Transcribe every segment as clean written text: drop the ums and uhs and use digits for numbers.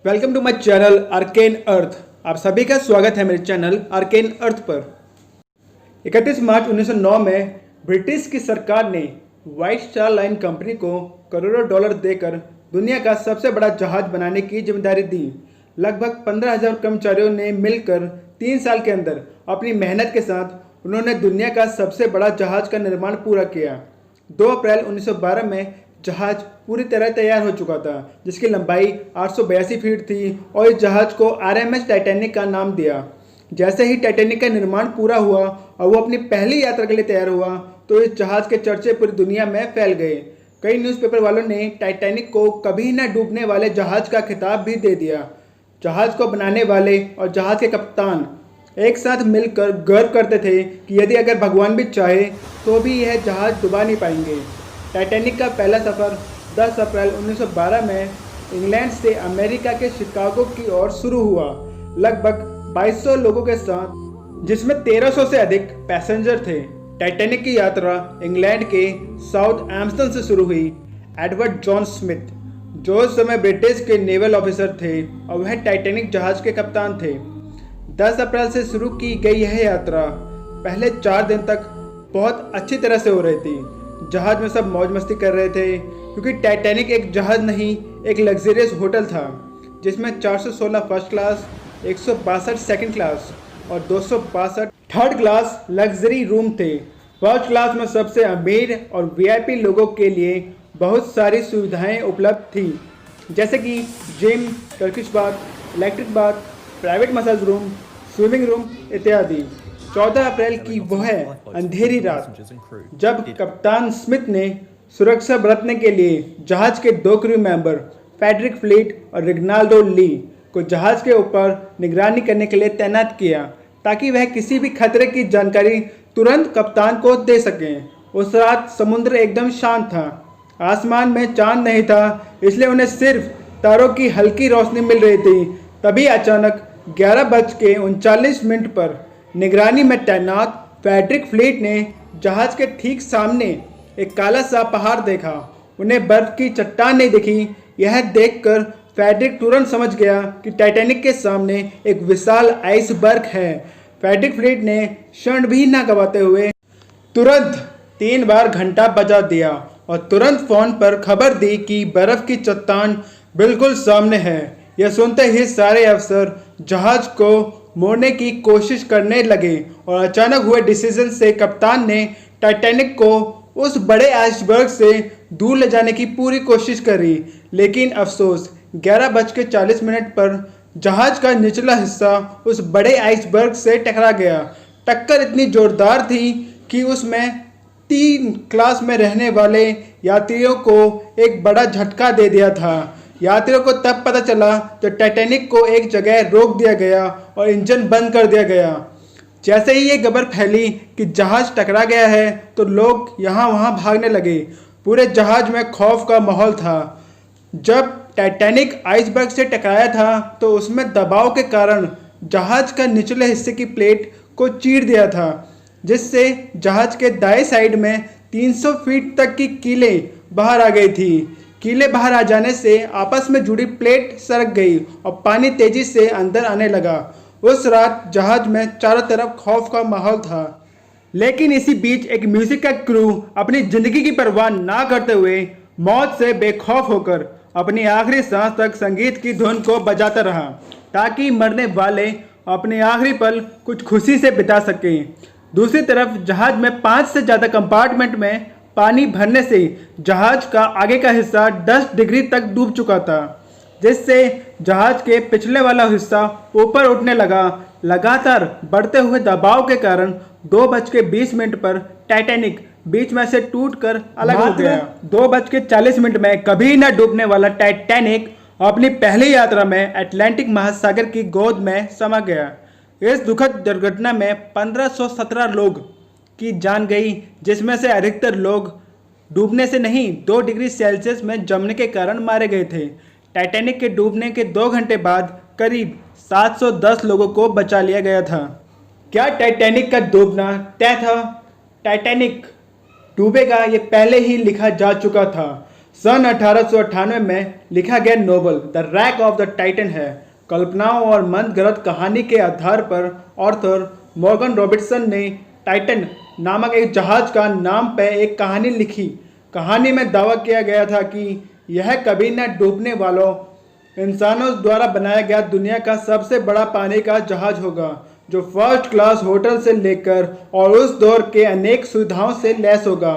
Welcome to my channel arcane earth. आप सभी का स्वागत है मेरे चैनल आर्केन अर्थ पर। 31 मार्च 1909 में ब्रिटिश की सरकार ने व्हाइट स्टार लाइन कंपनी को करोड़ों डॉलर देकर दुनिया का सबसे बड़ा जहाज बनाने की जिम्मेदारी दी। लगभग 15,000 कर्मचारियों ने मिलकर 3 साल के अंदर अपनी मेहनत के साथ उन्होंने दुनिया का सबसे बड़ा जहाज का निर्माण पूरा किया। 2 अप्रैल 1912 में जहाज पूरी तरह तैयार हो चुका था, जिसकी लंबाई 882 फीट थी और इस जहाज को आरएमएस टाइटैनिक का नाम दिया। जैसे ही टाइटैनिक का निर्माण पूरा हुआ और वो अपनी पहली यात्रा के लिए तैयार हुआ तो इस जहाज के चर्चे पूरी दुनिया में फैल गए। कई न्यूज़पेपर वालों ने टाइटैनिक को कभी न डूबने वाले जहाज का खिताब भी दे दिया। जहाज को बनाने वाले और जहाज के कप्तान एक साथ मिलकर गर्व करते थे कि यदि अगर भगवान भी चाहे तो भी यह जहाज डुबा नहीं पाएंगे। टाइटैनिक का पहला सफ़र 10 अप्रैल 1912 में इंग्लैंड से अमेरिका के शिकागो की ओर शुरू हुआ, लगभग 2200 लोगों के साथ, जिसमें 1300 से अधिक पैसेंजर थे। टाइटैनिक की यात्रा इंग्लैंड के साउथ एम्स्टन से शुरू हुई। एडवर्ड जॉन स्मिथ, जो उस समय ब्रिटिश के नेवल ऑफिसर थे और वह टाइटैनिक जहाज के कप्तान थे। 10 अप्रैल से शुरू की गई यह यात्रा पहले 4 दिन तक बहुत अच्छी तरह से हो रही थी। जहाज में सब मौज मस्ती कर रहे थे क्योंकि टाइटैनिक एक जहाज नहीं, एक लग्जरियस होटल था जिसमें 416 फर्स्ट क्लास, 162 सेकंड क्लास और 262 थर्ड क्लास लग्जरी रूम थे। फर्स्ट क्लास में सबसे अमीर और वीआईपी लोगों के लिए बहुत सारी सुविधाएं उपलब्ध थी, जैसे कि gym, Turkish bath, electric bath, private massage room, swimming room इत्यादि। 14 अप्रैल की वह अंधेरी रात जब कप्तान स्मिथ ने सुरक्षा बरतने के लिए जहाज के 2 क्रू मेंबर फ्रेडरिक फ्लीट और रिग्नाल्डो ली को जहाज के ऊपर निगरानी करने के लिए तैनात किया ताकि वह किसी भी खतरे की जानकारी तुरंत कप्तान को दे सकें। उस रात समुद्र एकदम शांत था, आसमान में चांद नहीं था, इसलिए उन्हें सिर्फ तारों की हल्की रोशनी मिल रही थी। तभी अचानक 11:39 पर निगरानी में तैनात फ्रेडरिक फ्लीट ने जहाज के ठीक सामने एक काला सा पहाड़ देखा। उन्हें बर्फ की चट्टान नहीं दिखी। यह देखकर फ्रेडरिक तुरंत समझ गया कि टाइटैनिक के सामने एक विशाल आइसबर्ग है। फ्रेडरिक फ्लीट ने क्षण भी न गंवाते हुए तुरंत 3 बार घंटा बजा दिया और तुरंत फोन पर खबर दी कि बर्फ की चट्टान बिल्कुल सामने है। यह सुनते ही सारे अफसर जहाज को मोड़ने की कोशिश करने लगे और अचानक हुए डिसीजन से कप्तान ने टाइटैनिक को उस बड़े आइसबर्ग से दूर ले जाने की पूरी कोशिश करी, लेकिन अफसोस 11:40 पर जहाज का निचला हिस्सा उस बड़े आइसबर्ग से टकरा गया। टक्कर इतनी जोरदार थी कि उसमें 3 क्लास में रहने वाले यात्रियों को एक बड़ा झटका दे दिया था। यात्रियों को तब पता चला जब टाइटैनिक को एक जगह रोक दिया गया और इंजन बंद कर दिया गया। जैसे ही ये खबर फैली कि जहाज टकरा गया है तो लोग यहाँ वहाँ भागने लगे। पूरे जहाज में खौफ का माहौल था। जब टाइटैनिक आइसबर्ग से टकराया था तो उसमें दबाव के कारण जहाज का निचले हिस्से की प्लेट को चीर दिया था, जिससे जहाज के दाएं साइड में 300 फीट तक की कीलें बाहर आ गई थी। कीलें बाहर आ जाने से आपस में जुड़ी प्लेट सरक गई और पानी तेजी से अंदर आने लगा। उस रात जहाज में चारों तरफ खौफ का माहौल था, लेकिन इसी बीच एक म्यूजिक का क्रू अपनी जिंदगी की परवाह ना करते हुए मौत से बेखौफ होकर अपनी आखिरी सांस तक संगीत की धुन को बजाता रहा ताकि मरने वाले अपने आखिरी पल कुछ खुशी से बिता सकें। दूसरी तरफ जहाज में 5 से ज़्यादा कंपार्टमेंट में पानी भरने से जहाज का आगे का हिस्सा 10 डिग्री तक डूब चुका था, जिससे जहाज के पिछले वाला हिस्सा ऊपर उठने लगा। लगातार बढ़ते हुए दबाव के कारण 2:20 पर टाइटैनिक बीच में से टूटकर अलग हो गया। 2:40 में कभी न डूबने वाला टाइटैनिक अपनी पहली यात्रा में अटलांटिक महासागर की गोद में समा गया। इस दुखद दुर्घटना में 1517 लोग की जान गई, जिसमें से अधिकतर लोग डूबने से नहीं 2 डिग्री सेल्सियस में जमने के कारण मारे गए थे। टाइटैनिक के डूबने के 2 घंटे बाद करीब 710 लोगों को बचा लिया गया था। क्या टाइटैनिक का डूबना तय था? टाइटैनिक डूबेगा ये पहले ही लिखा जा चुका था। सन 1898 में लिखा गया novel the rack of the Titan है। कल्पनाओं और मनगढ़ंत कहानी के आधार पर ऑर्थर मॉर्गन रॉबर्टसन ने टाइटन नामक एक जहाज का नाम पर एक कहानी लिखी। कहानी में दावा किया गया था कि यह कभी न डूबने वालों इंसानों द्वारा बनाया गया दुनिया का सबसे बड़ा पानी का जहाज होगा, जो फर्स्ट क्लास होटल से लेकर और उस दौर के अनेक सुविधाओं से लैस होगा।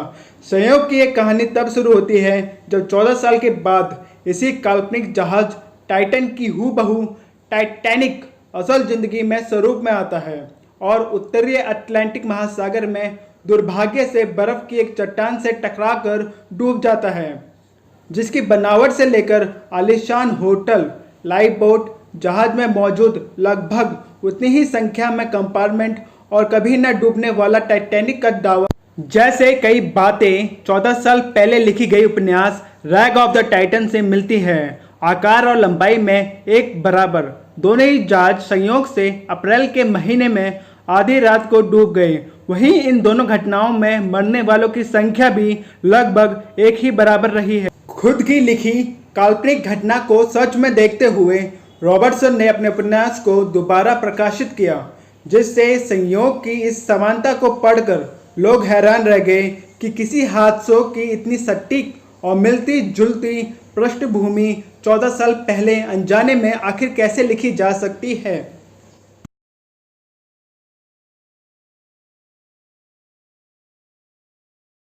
संयोग की एक कहानी तब शुरू होती है जब 14 साल के बाद इसी काल्पनिक जहाज टाइटन की हूबहू टाइटैनिक असल जिंदगी में स्वरूप में आता है और उत्तरी अटलांटिक महासागर में दुर्भाग्य से बर्फ की एक चट्टान से टकराकर डूब जाता है, जिसकी बनावट से लेकर आलीशान होटल, लाइफ बोट, जहाज में मौजूद लगभग उतनी ही संख्या में कंपार्टमेंट और कभी न डूबने वाला टाइटैनिक का दावा जैसे कई बातें 14 साल पहले लिखी गई उपन्यास रैग ऑफ द टाइटन से मिलती है। आकार और लंबाई में एक बराबर दोनों ही जहाज संयोग से अप्रैल के महीने में आधी रात को डूब गए। वहीं इन दोनों घटनाओं में मरने वालों की संख्या भी लगभग एक ही बराबर रही है। खुद की लिखी काल्पनिक घटना को सच में देखते हुए रॉबर्टसन ने अपने उपन्यास को दोबारा प्रकाशित किया, जिससे संयोग की इस समानता को पढ़कर लोग हैरान रह गए कि किसी हादसों की इतनी सटीक और मिलती जुलती पृष्ठभूमि 14 साल पहले अनजाने में आखिर कैसे लिखी जा सकती है।